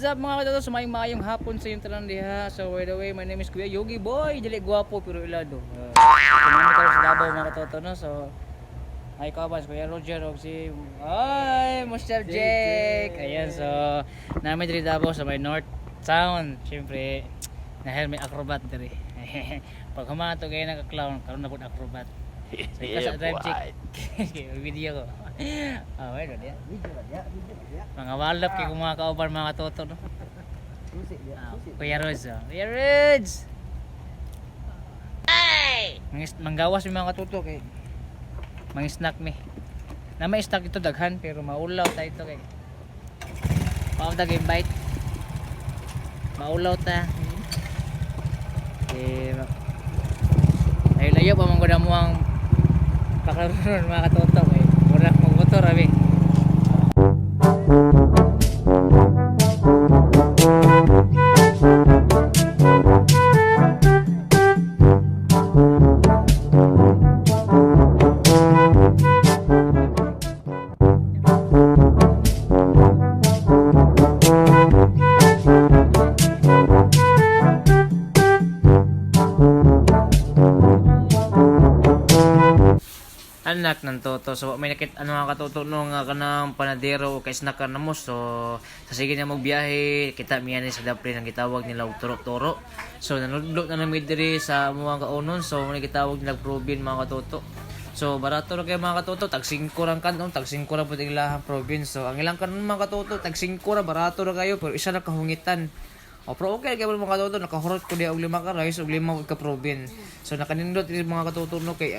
What's up mga katoto, sumayong hapon sa yung talang diha. So by the way, my name is Kuya Yogi Boy. Dili guwapo pero ilado. Kumami ka sa Davao mga katoto no. So ay kabas Kuya Roger og si ay Mr. Jake. Ayan so namin diri Davao sa may North Town. Syempre dahil may acrobat diri. Pag humato gaya naka-clown, karon na pud acrobat. So ika sa drive check. Video ko. Ah, wait dia. Mga walap kay mga kauban mga toto no. Kuya Roz. Kuya Roz. Ay! Manggawas mi mga toto kay snack mi. Na may snack ito daghan pero maulaw ta ito kay. Pao ta game bite. Maulaw ta. Ay layo pa man gud mo ang pakaron mga katoto kay mura magmotor abi. Anak ng toto. So may nakit ano nga katoto no nga kanang panadero o kay snacker na mo. So sa sige niya magbiyahe kita miyan sa dapre nang gitawag nila og turo-turo. So nanudlo na lang diri sa mga kaunon. So may gitawag nila proben mga katoto. So barato ra kay mga katoto tag 5 ra kanon, tag 5 ra pud ilahang province. So ang ilang kanon mga katoto tag 5 ra barato ra kayo pero isa ra kahungitan. O pero okay kay mga katoto nakahurot ko di og 5 ka rice og 5 ka province. So nakanindot diri mga katoto no kay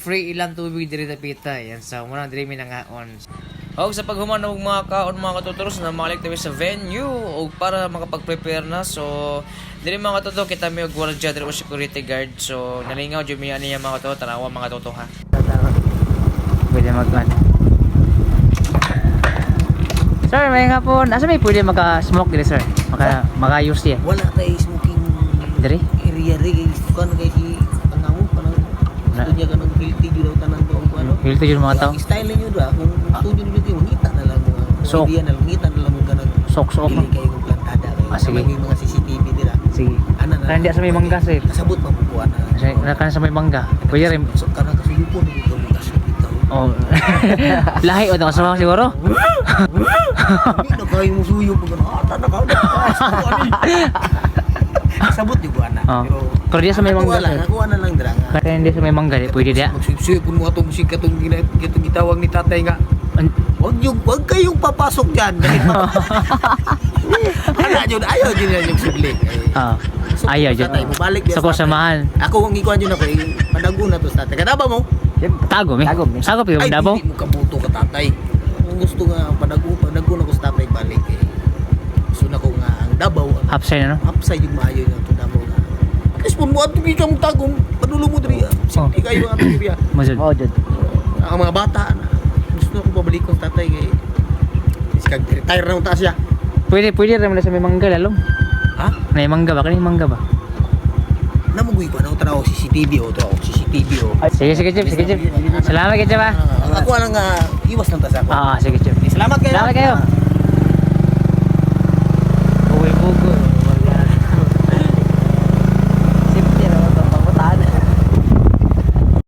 free ilang tubig diri ta pita. Yan sa muna diri mi nangaon. Og sa paghuman og mga kaon mga katoto na malik tayo sa venue og para makapag-prepare na. So diri mga katoto kita mi og gwardiya diri og security guard. So nalingaw jud mi ani mga katoto tanawa mga katoto ha. Pwede magkan. Sir, may nga po, asa may pwede maka-smoke diri sir? Maka-use siya. Wala tayo smoking Diri? area rin. Kan kay si pangamu panang studio ka ng healthy jud daw tanan doon ko ano. Healthy jud mga tao. Ang style niyo da kung studio niyo dito ngita na lang mga So, idea na lang ngita na lang mga kanang Sok dili kayo kung plantada kayo. Sige. May mga CCTV dira. Sige. Ana na. Kaya hindi sa may mangga sir. Kasabot man po ana. Kasi nakan sa may mangga. Pwede rin. So kana kasuyupon dito mo kasubit. Oh. Lahi o sa mga siguro? Hindi na kayo mo suyo pag na ka. Sabot di ko ana. Oh. Pero diya sa may mangga. Wala, nakuha na lang dira nga. Kaya hindi sa may mangga, pwede diya. Magsuyup mo atong musik katong gitawag ni tatay nga. Wag kayong papasok diyan. Ana jud ayaw jud yung subli. Ah. Ayaw jud. Sa ko samahan. Ako ang ikuan jud ako padago na to sa tatay. Kadaba mo? Tago mi. Sago pi Ay, Davao. hindi mo kabuto ka tatay. Kung gusto nga padago na ko sa tatay balik eh. Gusto na ko nga ang Davao. Hapsay na no? Hapsay yung maayo nga to Davao nga. At least mo ato ka mo tagong padulo mo diri. Simple kayo ang ato diri. Mazud. Oh, jud. Ang mga bata na gusto ko pabalik kong tatay kay iskag retire na unta siya. Pwede rin mo sa may mangga lalong. Ha? May mangga ba? Kanina mangga ba? Namugoy ko na tanaw CCTV o to CCTV o. Sige, Jeff. Salamat kayo, Jeff. Ako lang iwas lang ta sa ako. Sige, Jeff. Salamat kayo. Salamat kayo. Uwi bugo.